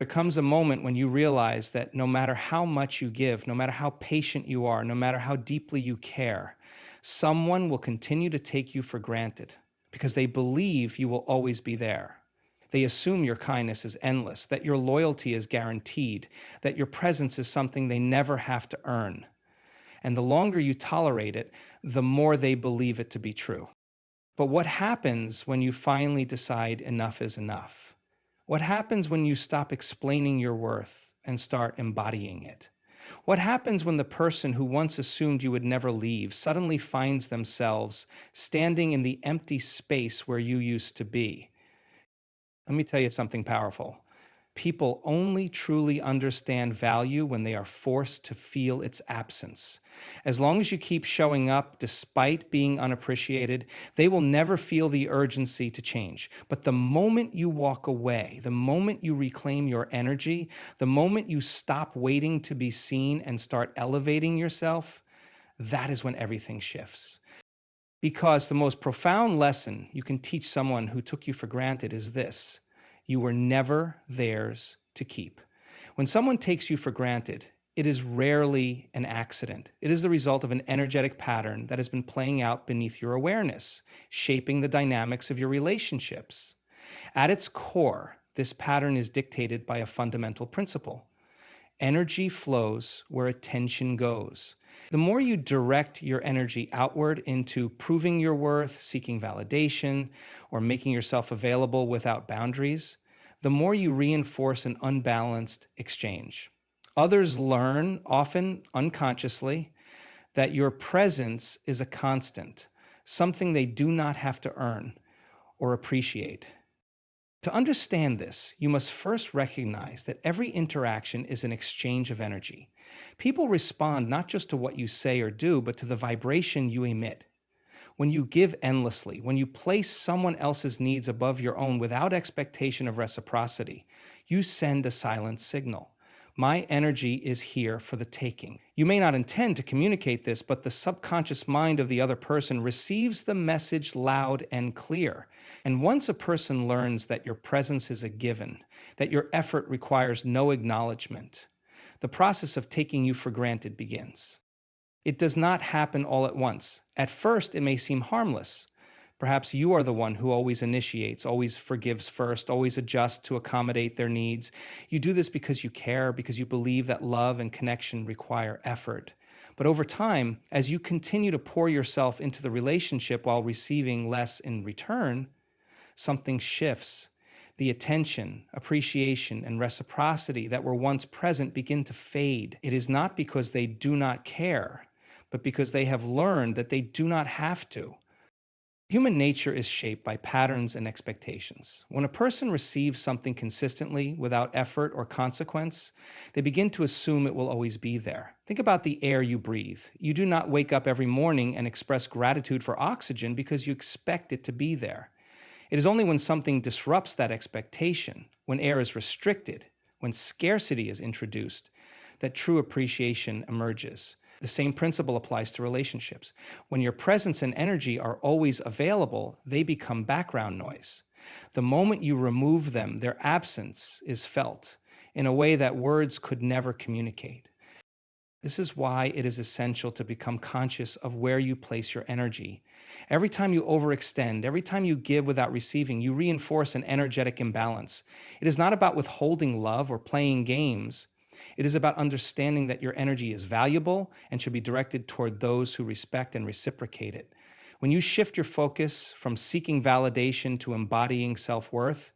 There comes a moment when you realize that no matter how much you give, no matter how patient you are, no matter how deeply you care, someone will continue to take you for granted because they believe you will always be there. They assume your kindness is endless, that your loyalty is guaranteed, that your presence is something they never have to earn. And the longer you tolerate it, the more they believe it to be true. But what happens when you finally decide enough is enough? What happens when you stop explaining your worth and start embodying it? What happens when the person who once assumed you would never leave suddenly finds themselves standing in the empty space where you used to be? Let me tell you something powerful. People only truly understand value when they are forced to feel its absence. As long as you keep showing up despite being unappreciated, they will never feel the urgency to change. But the moment you walk away, the moment you reclaim your energy, the moment you stop waiting to be seen and start elevating yourself, that is when everything shifts. Because the most profound lesson you can teach someone who took you for granted is this: you were never theirs to keep. When someone takes you for granted, it is rarely an accident. It is the result of an energetic pattern that has been playing out beneath your awareness, shaping the dynamics of your relationships. At its core, this pattern is dictated by a fundamental principle: energy flows where attention goes. The more you direct your energy outward into proving your worth, seeking validation, or making yourself available without boundaries, the more you reinforce an unbalanced exchange. Others learn, often unconsciously, that your presence is a constant, something they do not have to earn or appreciate. To understand this, you must first recognize that every interaction is an exchange of energy. People respond not just to what you say or do, but to the vibration you emit. When you give endlessly, when you place someone else's needs above your own without expectation of reciprocity, you send a silent signal. My energy is here for the taking. You may not intend to communicate this, but the subconscious mind of the other person receives the message loud and clear. And once a person learns that your presence is a given, that your effort requires no acknowledgement, the process of taking you for granted begins. It does not happen all at once. At first, it may seem harmless. Perhaps you are the one who always initiates, always forgives first, always adjusts to accommodate their needs. You do this because you care, because you believe that love and connection require effort. But over time, as you continue to pour yourself into the relationship while receiving less in return, something shifts. The attention, appreciation, and reciprocity that were once present begin to fade. It is not because they do not care, but because they have learned that they do not have to. Human nature is shaped by patterns and expectations. When a person receives something consistently without effort or consequence, they begin to assume it will always be there. Think about the air you breathe. You do not wake up every morning and express gratitude for oxygen because you expect it to be there. It is only when something disrupts that expectation, when air is restricted, when scarcity is introduced, that true appreciation emerges. The same principle applies to relationships. When your presence and energy are always available, they become background noise. The moment you remove them, their absence is felt in a way that words could never communicate. This is why it is essential to become conscious of where you place your energy. Every time you overextend, every time you give without receiving, you reinforce an energetic imbalance. It is not about withholding love or playing games. It is about understanding that your energy is valuable and should be directed toward those who respect and reciprocate it. When you shift your focus from seeking validation to embodying self-worth,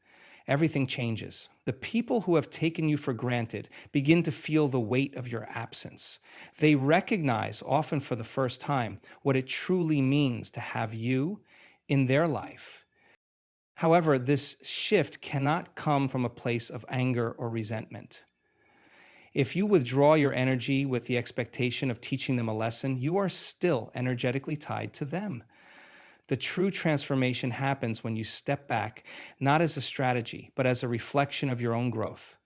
everything changes. The people who have taken you for granted begin to feel the weight of your absence. They recognize, often for the first time, what it truly means to have you in their life. However, this shift cannot come from a place of anger or resentment. If you withdraw your energy with the expectation of teaching them a lesson, you are still energetically tied to them. The true transformation happens when you step back, not as a strategy, but as a reflection of your own growth.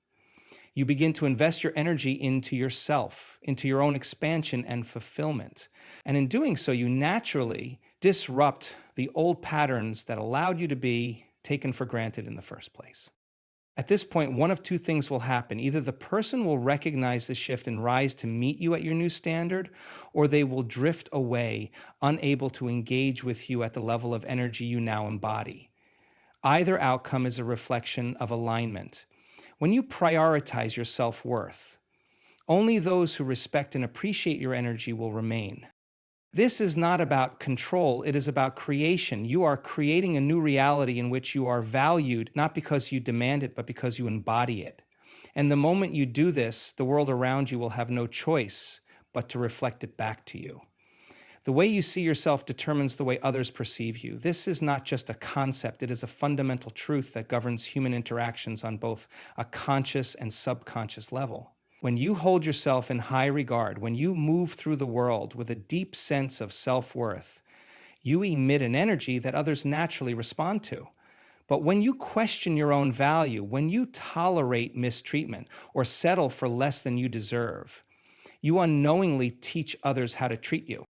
You begin to invest your energy into yourself, into your own expansion and fulfillment. And in doing so, you naturally disrupt the old patterns that allowed you to be taken for granted in the first place. At this point, one of two things will happen. Either the person will recognize the shift and rise to meet you at your new standard, or they will drift away, unable to engage with you at the level of energy you now embody. Either outcome is a reflection of alignment. When you prioritize your self worth, only those who respect and appreciate your energy will remain. This is not about control, it is about creation. You are creating a new reality in which you are valued, not because you demand it, but because you embody it. And the moment you do this, the world around you will have no choice but to reflect it back to you. The way you see yourself determines the way others perceive you. This is not just a concept, it is a fundamental truth that governs human interactions on both a conscious and subconscious level. When you hold yourself in high regard, when you move through the world with a deep sense of self-worth, you emit an energy that others naturally respond to. But when you question your own value, when you tolerate mistreatment or settle for less than you deserve, you unknowingly teach others how to treat you.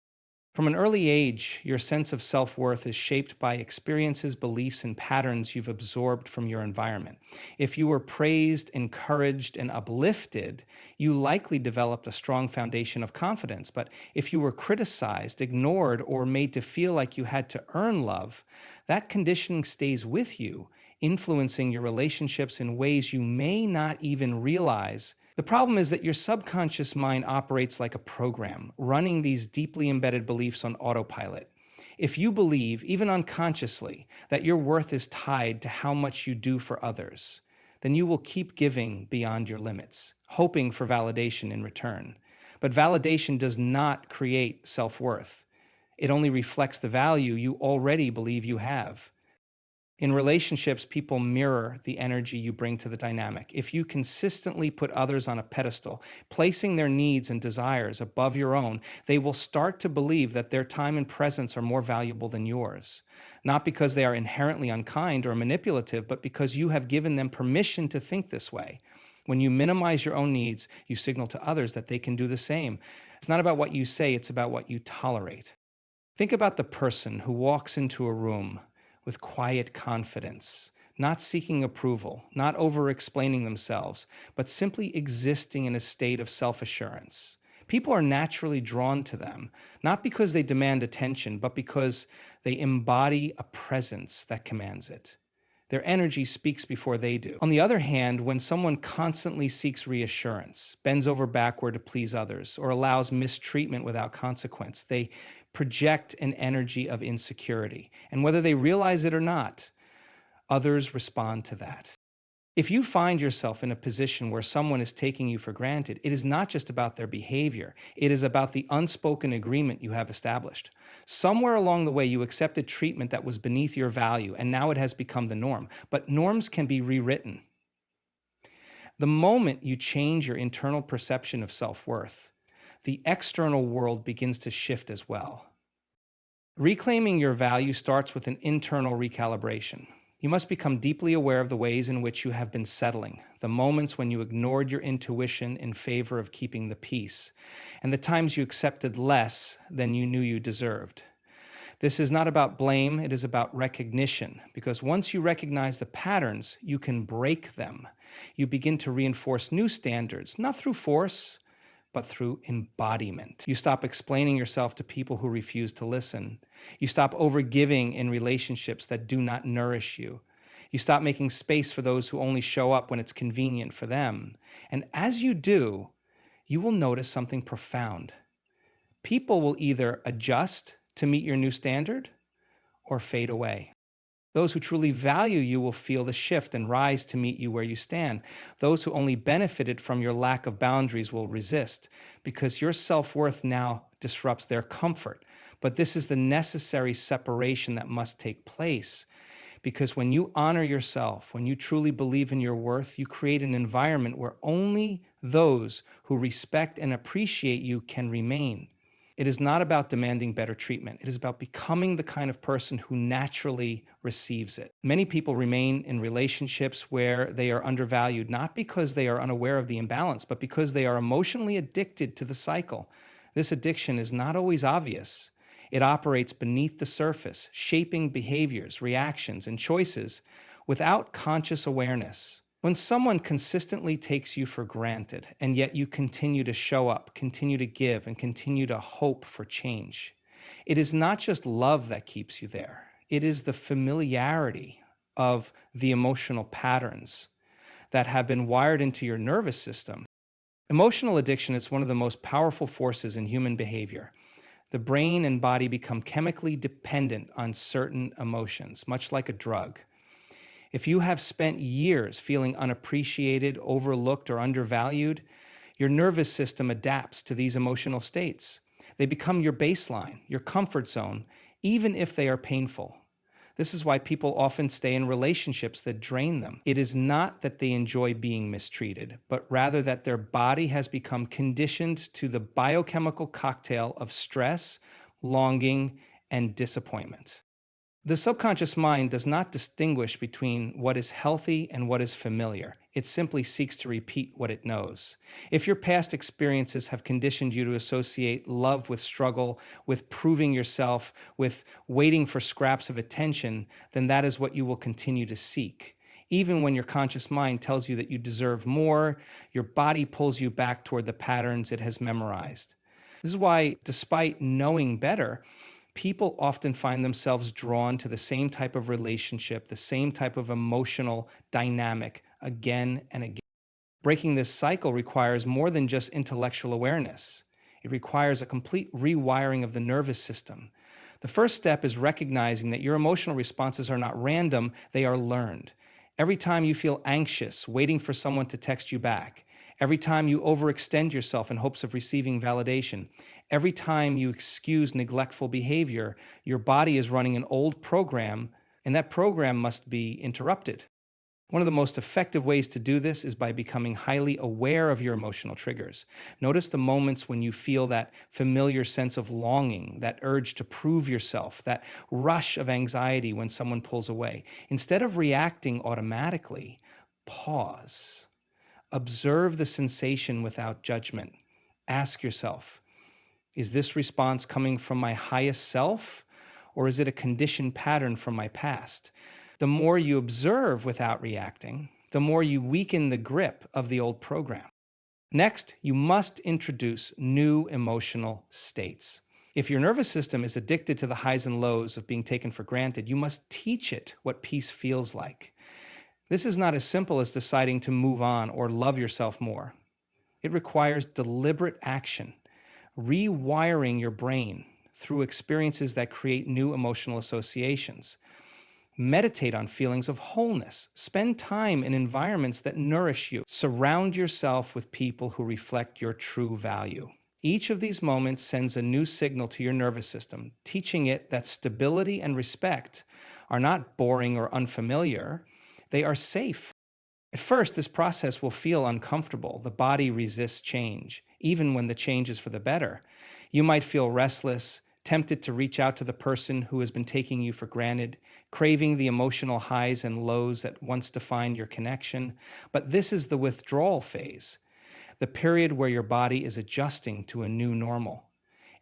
From an early age, your sense of self-worth is shaped by experiences, beliefs, and patterns you've absorbed from your environment. If you were praised, encouraged, and uplifted, you likely developed a strong foundation of confidence. But if you were criticized, ignored, or made to feel like you had to earn love, that conditioning stays with you, influencing your relationships in ways you may not even realize. The problem is that your subconscious mind operates like a program, running these deeply embedded beliefs on autopilot. If you believe, even unconsciously, that your worth is tied to how much you do for others, then you will keep giving beyond your limits, hoping for validation in return. But validation does not create self-worth. It only reflects the value you already believe you have. In relationships, people mirror the energy you bring to the dynamic. If you consistently put others on a pedestal, placing their needs and desires above your own, they will start to believe that their time and presence are more valuable than yours. Not because they are inherently unkind or manipulative, but because you have given them permission to think this way. When you minimize your own needs, you signal to others that they can do the same. It's not about what you say, it's about what you tolerate. Think about the person who walks into a room with quiet confidence, not seeking approval, not over-explaining themselves, but simply existing in a state of self-assurance. People are naturally drawn to them, not because they demand attention, but because they embody a presence that commands it. Their energy speaks before they do. On the other hand, when someone constantly seeks reassurance, bends over backward to please others, or allows mistreatment without consequence, they project an energy of insecurity. And whether they realize it or not, others respond to that. If you find yourself in a position where someone is taking you for granted, it is not just about their behavior, it is about the unspoken agreement you have established. Somewhere along the way, you accepted treatment that was beneath your value, and now it has become the norm. But norms can be rewritten. The moment you change your internal perception of self-worth, the external world begins to shift as well. Reclaiming your value starts with an internal recalibration. You must become deeply aware of the ways in which you have been settling, the moments when you ignored your intuition in favor of keeping the peace, and the times you accepted less than you knew you deserved. This is not about blame, it is about recognition, because once you recognize the patterns, you can break them. You begin to reinforce new standards, not through force, but through embodiment. You stop explaining yourself to people who refuse to listen. You stop overgiving in relationships that do not nourish you. You stop making space for those who only show up when it's convenient for them. And as you do, you will notice something profound. People will either adjust to meet your new standard or fade away. Those who truly value you will feel the shift and rise to meet you where you stand. Those who only benefited from your lack of boundaries will resist, because your self-worth now disrupts their comfort. But this is the necessary separation that must take place. Because when you honor yourself, when you truly believe in your worth, you create an environment where only those who respect and appreciate you can remain. It is not about demanding better treatment. It is about becoming the kind of person who naturally receives it. Many people remain in relationships where they are undervalued, not because they are unaware of the imbalance, but because they are emotionally addicted to the cycle. This addiction is not always obvious. It operates beneath the surface, shaping behaviors, reactions, and choices without conscious awareness. When someone consistently takes you for granted, and yet you continue to show up, continue to give, and continue to hope for change, it is not just love that keeps you there, it is the familiarity of the emotional patterns that have been wired into your nervous system. Emotional addiction is one of the most powerful forces in human behavior. The brain and body become chemically dependent on certain emotions, much like a drug. If you have spent years feeling unappreciated, overlooked, or undervalued, your nervous system adapts to these emotional states. They become your baseline, your comfort zone, even if they are painful. This is why people often stay in relationships that drain them. It is not that they enjoy being mistreated, but rather that their body has become conditioned to the biochemical cocktail of stress, longing, and disappointment. The subconscious mind does not distinguish between what is healthy and what is familiar. It simply seeks to repeat what it knows. If your past experiences have conditioned you to associate love with struggle, with proving yourself, with waiting for scraps of attention, then that is what you will continue to seek. Even when your conscious mind tells you that you deserve more, your body pulls you back toward the patterns it has memorized. This is why, despite knowing better, people often find themselves drawn to the same type of relationship, the same type of emotional dynamic again and again. Breaking this cycle requires more than just intellectual awareness. It requires a complete rewiring of the nervous system. The first step is recognizing that your emotional responses are not random, they are learned. Every time you feel anxious, waiting for someone to text you back, every time you overextend yourself in hopes of receiving validation, every time you excuse neglectful behavior, your body is running an old program, and that program must be interrupted. One of the most effective ways to do this is by becoming highly aware of your emotional triggers. Notice the moments when you feel that familiar sense of longing, that urge to prove yourself, that rush of anxiety when someone pulls away. Instead of reacting automatically, pause. Observe the sensation without judgment. Ask yourself, is this response coming from my highest self, or is it a conditioned pattern from my past? The more you observe without reacting, the more you weaken the grip of the old program. Next, you must introduce new emotional states. If your nervous system is addicted to the highs and lows of being taken for granted, you must teach it what peace feels like. This is not as simple as deciding to move on or love yourself more. It requires deliberate action, rewiring your brain through experiences that create new emotional associations. Meditate on feelings of wholeness. Spend time in environments that nourish you. Surround yourself with people who reflect your true value. Each of these moments sends a new signal to your nervous system, teaching it that stability and respect are not boring or unfamiliar, they are safe. At first, this process will feel uncomfortable. The body resists change, even when the change is for the better. You might feel restless, tempted to reach out to the person who has been taking you for granted, craving the emotional highs and lows that once defined your connection. But this is the withdrawal phase, the period where your body is adjusting to a new normal.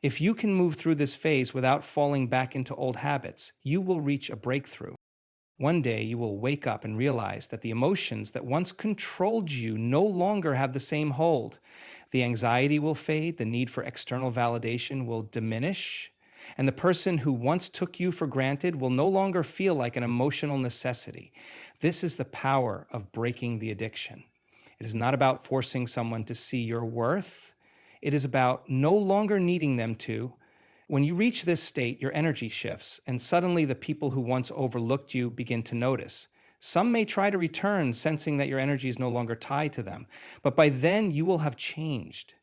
If you can move through this phase without falling back into old habits, you will reach a breakthrough. One day you will wake up and realize that the emotions that once controlled you no longer have the same hold. The anxiety will fade, the need for external validation will diminish, and the person who once took you for granted will no longer feel like an emotional necessity. This is the power of breaking the addiction. It is not about forcing someone to see your worth. It is about no longer needing them to. When you reach this state, your energy shifts, and suddenly the people who once overlooked you begin to notice. Some may try to return, sensing that your energy is no longer tied to them, but by then you will have changed.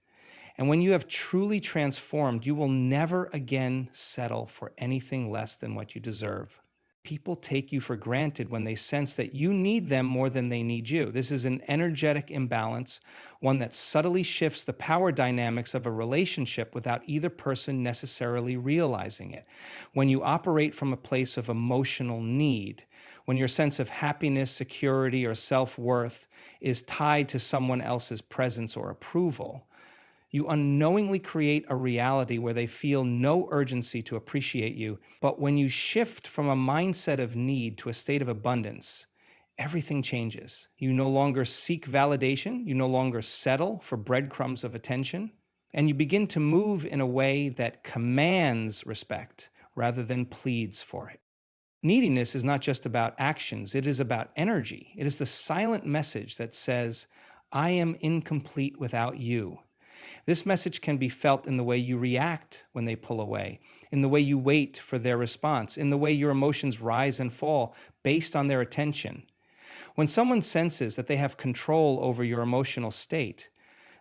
And when you have truly transformed, you will never again settle for anything less than what you deserve. People take you for granted when they sense that you need them more than they need you. This is an energetic imbalance, one that subtly shifts the power dynamics of a relationship without either person necessarily realizing it. When you operate from a place of emotional need, when your sense of happiness, security, or self-worth is tied to someone else's presence or approval, you unknowingly create a reality where they feel no urgency to appreciate you. But when you shift from a mindset of need to a state of abundance, everything changes. You no longer seek validation, you no longer settle for breadcrumbs of attention, and you begin to move in a way that commands respect rather than pleads for it. Neediness is not just about actions, it is about energy. It is the silent message that says, I am incomplete without you. This message can be felt in the way you react when they pull away, in the way you wait for their response, in the way your emotions rise and fall based on their attention. When someone senses that they have control over your emotional state,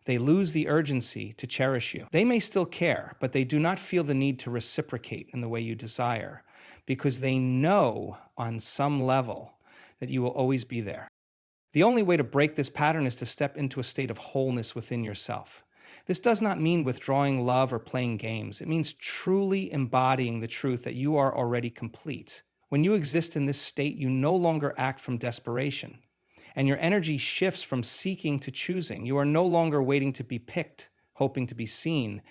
they lose the urgency to cherish you. They may still care, but they do not feel the need to reciprocate in the way you desire, because they know on some level that you will always be there. The only way to break this pattern is to step into a state of wholeness within yourself. This does not mean withdrawing love or playing games. It means truly embodying the truth that you are already complete. When you exist in this state, you no longer act from desperation, and your energy shifts from seeking to choosing. You are no longer waiting to be picked, hoping to be seen,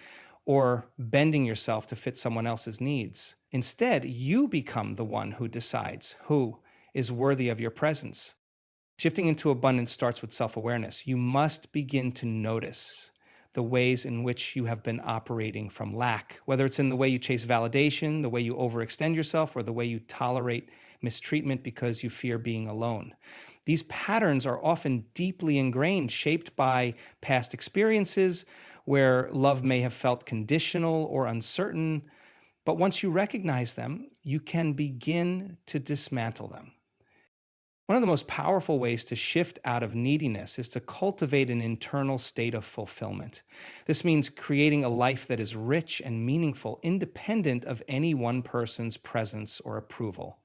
or bending yourself to fit someone else's needs. Instead, you become the one who decides who is worthy of your presence. Shifting into abundance starts with self-awareness. You must begin to notice the ways in which you have been operating from lack, whether it's in the way you chase validation, the way you overextend yourself, or the way you tolerate mistreatment because you fear being alone. These patterns are often deeply ingrained, shaped by past experiences where love may have felt conditional or uncertain. But once you recognize them, you can begin to dismantle them. One of the most powerful ways to shift out of neediness is to cultivate an internal state of fulfillment. This means creating a life that is rich and meaningful, independent of any one person's presence or approval.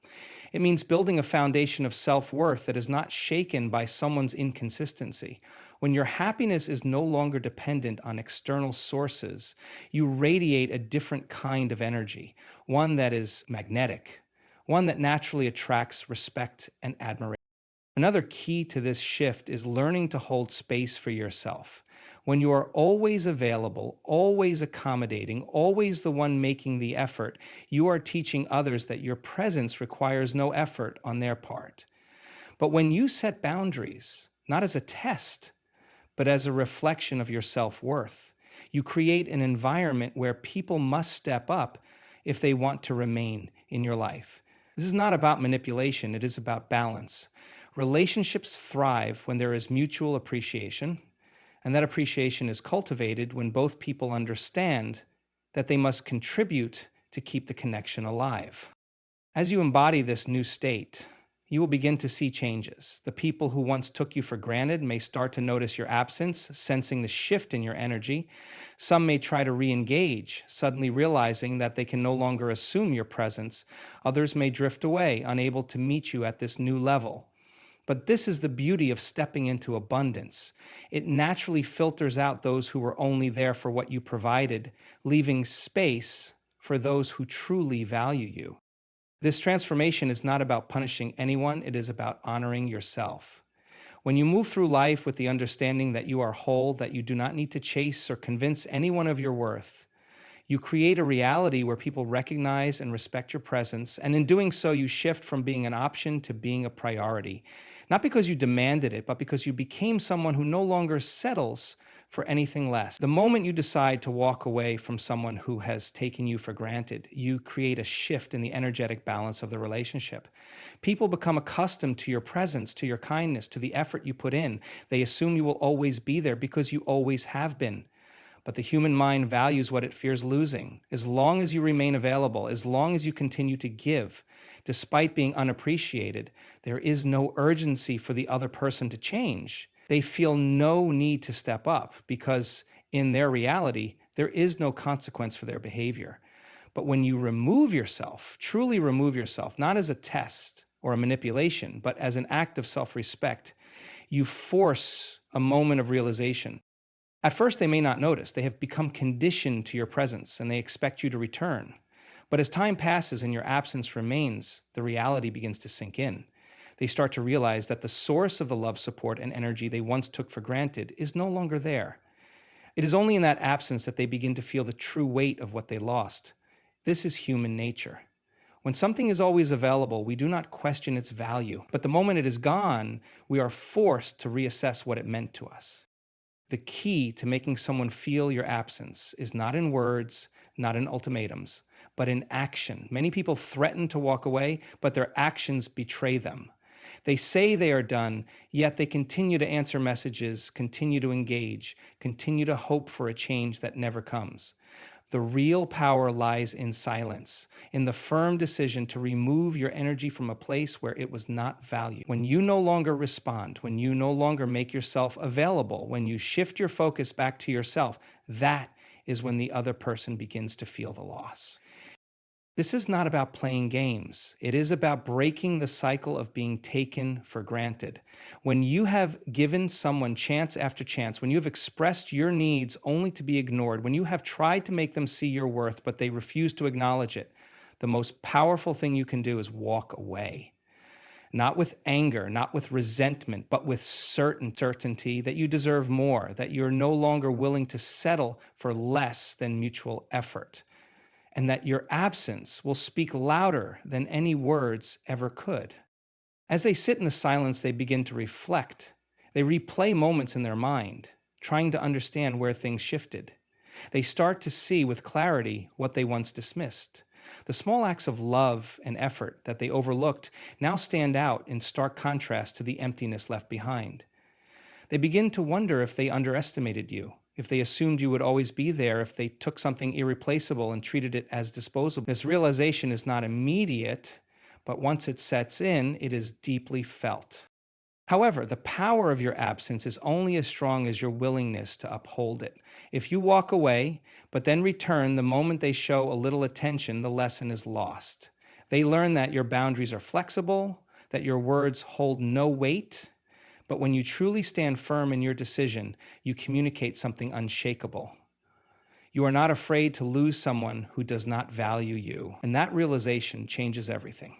It means building a foundation of self-worth that is not shaken by someone's inconsistency. When your happiness is no longer dependent on external sources, you radiate a different kind of energy, one that is magnetic, one that naturally attracts respect and admiration. Another key to this shift is learning to hold space for yourself. When you are always available, always accommodating, always the one making the effort, you are teaching others that your presence requires no effort on their part. But when you set boundaries, not as a test, but as a reflection of your self-worth, you create an environment where people must step up if they want to remain in your life. This is not about manipulation, it is about balance. Relationships thrive when there is mutual appreciation, and that appreciation is cultivated when both people understand that they must contribute to keep the connection alive. As you embody this new state, you will begin to see changes. The people who once took you for granted may start to notice your absence, sensing the shift in your energy. Some may try to re-engage, suddenly realizing that they can no longer assume your presence. Others may drift away, unable to meet you at this new level. But this is the beauty of stepping into abundance. It naturally filters out those who were only there for what you provided, leaving space for those who truly value you. This transformation is not about punishing anyone, it is about honoring yourself. When you move through life with the understanding that you are whole, that you do not need to chase or convince anyone of your worth, you create a reality where people recognize and respect your presence, and in doing so, you shift from being an option to being a priority. Not because you demanded it, but because you became someone who no longer settles for anything less. The moment you decide to walk away from someone who has taken you for granted, you create a shift in the energetic balance of the relationship. People become accustomed to your presence, to your kindness, to the effort you put in. They assume you will always be there because you always have been. But the human mind values what it fears losing. As long as you remain available, as long as you continue to give, despite being unappreciated, there is no urgency for the other person to change. They feel no need to step up because in their reality, there is no consequence for their behavior. But when you remove yourself, truly remove yourself, not as a test or a manipulation, but as an act of self-respect, you force a moment of realization. At first, they may not notice. They have become conditioned to your presence and they expect you to return. But as time passes and your absence remains, the reality begins to sink in. They start to realize that the source of the love, support, and energy they once took for granted is no longer there. It is only in that absence that they begin to feel the true weight of what they lost. This is human nature. When something is always available, we do not question its value. But the moment it is gone, we are forced to reassess what it meant to us. The key to making someone feel your absence is not in words, not in ultimatums, but in action. Many people threaten to walk away, but their actions betray them. They say they are done, yet they continue to answer messages, continue to engage, continue to hope for a change that never comes. The real power lies in silence, in the firm decision to remove your energy from a place where it was not valued. When you no longer respond, when you no longer make yourself available, when you shift your focus back to yourself, that is when the other person begins to feel the loss. This is not about playing games. It is about breaking the cycle of being taken for granted. When you have given someone chance after chance, when you have expressed your needs only to be ignored, when you have tried to make them see your worth, but they refuse to acknowledge it, the most powerful thing you can do is walk away. Not with anger, not with resentment, but with certainty that you deserve more, that you're no longer willing to settle for less than mutual effort, and that your absence will speak louder than any words ever could. As they sit in the silence, they begin to reflect. They replay moments in their mind, trying to understand where things shifted. They start to see with clarity what they once dismissed. The small acts of love and effort that they overlooked now stand out in stark contrast to the emptiness left behind. They begin to wonder if they underestimated you, if they assumed you would always be there, if they took something irreplaceable and treated it as disposable. This realization is not immediate, but once it sets in, it is deeply felt. However, the power of your absence is only as strong as your willingness to uphold it. If you walk away, but then return the moment they show a little attention, the lesson is lost. They learn that your boundaries are flexible, that your words hold no weight, but when you truly stand firm in your decision, you communicate something unshakable. You are not afraid to lose someone who does not value you, and that realization changes everything.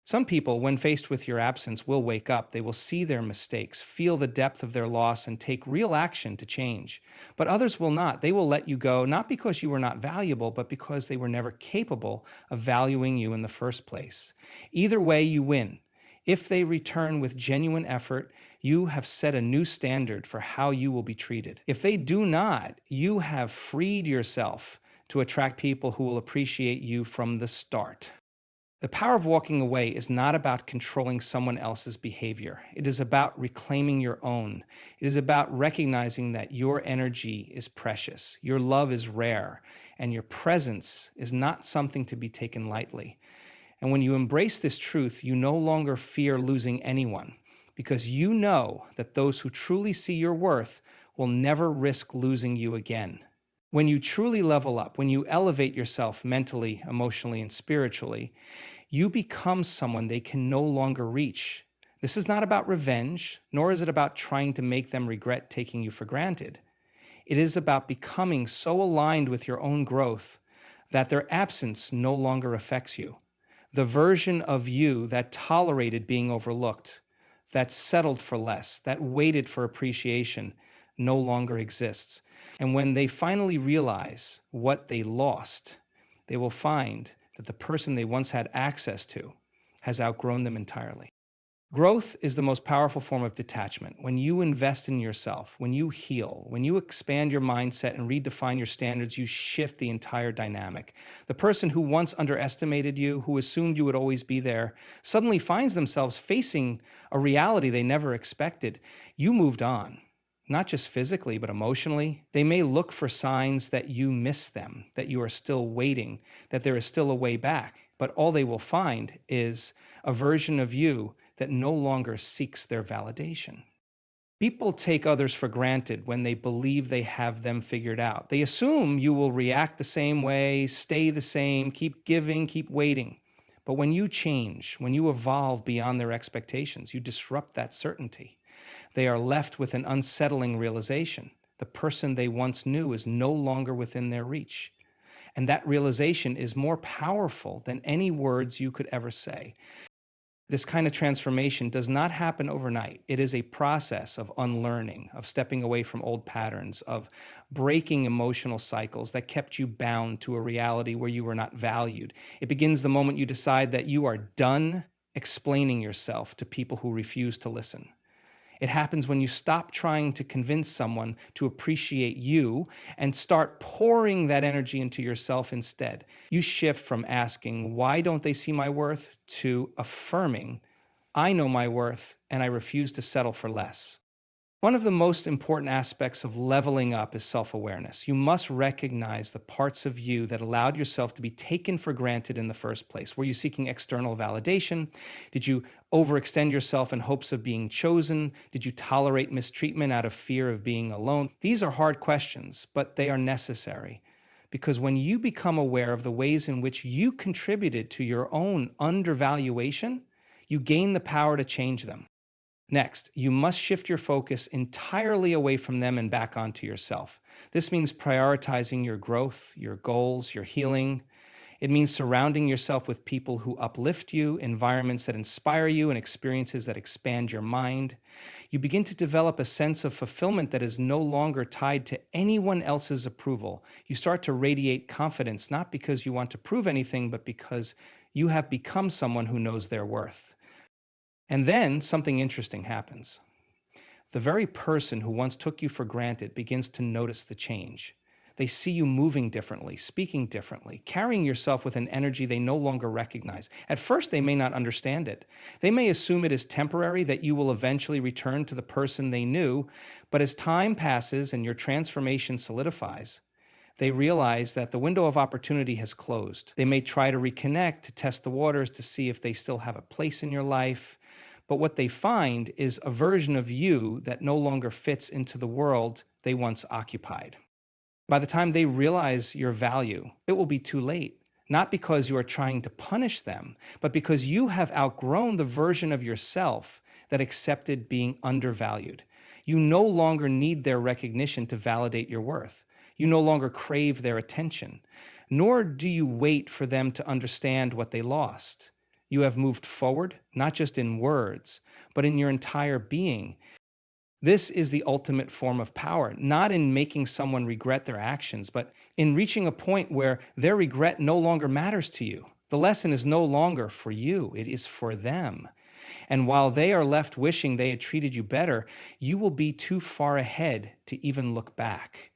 Some people, when faced with your absence, will wake up. They will see their mistakes, feel the depth of their loss, and take real action to change. But others will not. They will let you go, not because you were not valuable, but because they were never capable of valuing you in the first place. Either way, you win. If they return with genuine effort, you have set a new standard for how you will be treated. If they do not, you have freed yourself to attract people who will appreciate you from the start. The power of walking away is not about controlling someone else's behavior. It is about reclaiming your own. It is about recognizing that your energy is precious, your love is rare, and your presence is not something to be taken lightly. And when you embrace this truth, you no longer fear losing anyone, because you know that those who truly see your worth will never risk losing you again. When you truly level up, when you elevate yourself mentally, emotionally, and spiritually, you become someone they can no longer reach. This is not about revenge, nor is it about trying to make them regret taking you for granted. It is about becoming so aligned with your own growth that their absence no longer affects you. The version of you that tolerated being overlooked, that settled for less, that waited for appreciation, no longer exists. And when they finally realize what they lost, they will find that the person they once had access to has outgrown them entirely. Growth is the most powerful form of detachment. When you invest in yourself, when you heal, when you expand your mindset and redefine your standards, you shift the entire dynamic. The person who once underestimated you, who assumed you would always be there, suddenly finds themselves facing a reality they never expected. You moved on. Not just physically, but emotionally. They may look for signs that you miss them, that you are still waiting, that there is still a way back. But all they will find is a version of you that no longer seeks their validation. People take others for granted when they believe they have them figured out. They assume you will react the same way, stay the same, keep giving, keep waiting. But when you change, when you evolve beyond their expectations, you disrupt that certainty. They are left with an unsettling realization. The person they once knew is no longer within their reach. And that realization is more powerful than any words you could ever say. This kind of transformation does not happen overnight. It is a process of unlearning, of stepping away from old patterns, of breaking emotional cycles that kept you bound to a reality where you were not valued. It begins the moment you decide that you are done explaining yourself to people who refuse to listen. It happens when you stop trying to convince someone to appreciate you and start pouring that energy into yourself instead. You shift from asking, "Why don't they see my worth?" to affirming, "I know my worth and I refuse to settle for less." One of the most important aspects of leveling up is self awareness. You must recognize the parts of you that allowed yourself to be taken for granted in the first place. Were you seeking external validation? Did you overextend yourself in hopes of being chosen? Did you tolerate mistreatment out of fear of being alone? These are hard questions, but they are necessary. Because when you become aware of the ways in which you contributed to your own undervaluation, you gain the power to change them. Next, you must shift your focus entirely away from them and back onto yourself. This means prioritizing your growth, your goals, your healing. It means surrounding yourself with people who uplift you, environments that inspire you, and experiences that expand your mind. You begin to develop a sense of fulfillment that is no longer tied to anyone else's approval. You start to radiate confidence, not because you want to prove anything, but because you have become someone who knows their worth. And then something interesting happens. The very person who once took you for granted begins to notice the change. They see you moving differently, speaking differently, carrying yourself with an energy they no longer recognize. At first, they may not understand it. They may assume it is temporary, that you will eventually return to the person they knew. But as time passes and your transformation solidifies, they realize that the window of opportunity has closed. They may try to reconnect, to test the waters, to see if they still have a place in your life. But what they find is a version of you that no longer fits into the world they once occupied. By the time they realize your value, it will be too late. Not because you are trying to punish them, but because you have outgrown the version of yourself that accepted being undervalued. You no longer need their recognition to validate your worth. You no longer crave their attention, nor do you wait for them to understand what they lost. You have moved forward, not just in words, but in your entire being. This is the ultimate form of power, not in making someone regret their actions, but in reaching a point where their regret no longer matters to you. The lesson is no longer for you, it is for them. And while they are left wishing they had treated you better, you will be too far ahead to even look back.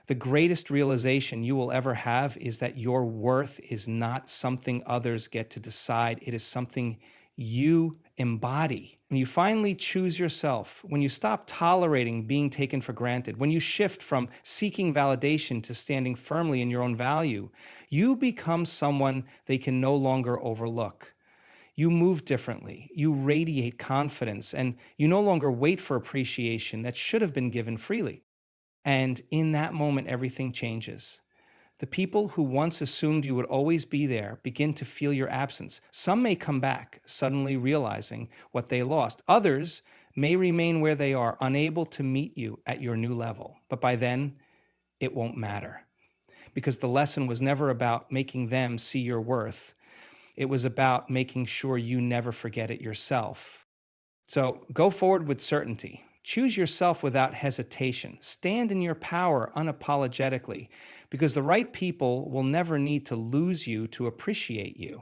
The greatest realization you will ever have is that your worth is not something others get to decide. It is something you embody. When you finally choose yourself, when you stop tolerating being taken for granted, when you shift from seeking validation to standing firmly in your own value, you become someone they can no longer overlook. You move differently, you radiate confidence, and you no longer wait for appreciation that should have been given freely. And in that moment, everything changes. The people who once assumed you would always be there begin to feel your absence. Some may come back, suddenly realizing what they lost. Others may remain where they are, unable to meet you at your new level. But by then, it won't matter. Because the lesson was never about making them see your worth. It was about making sure you never forget it yourself. So go forward with certainty. Choose yourself without hesitation. Stand in your power unapologetically, because the right people will never need to lose you to appreciate you.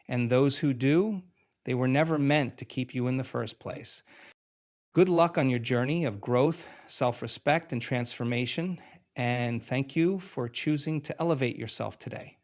And those who do, they were never meant to keep you in the first place. Good luck on your journey of growth, self-respect, and transformation. And thank you for choosing to elevate yourself today.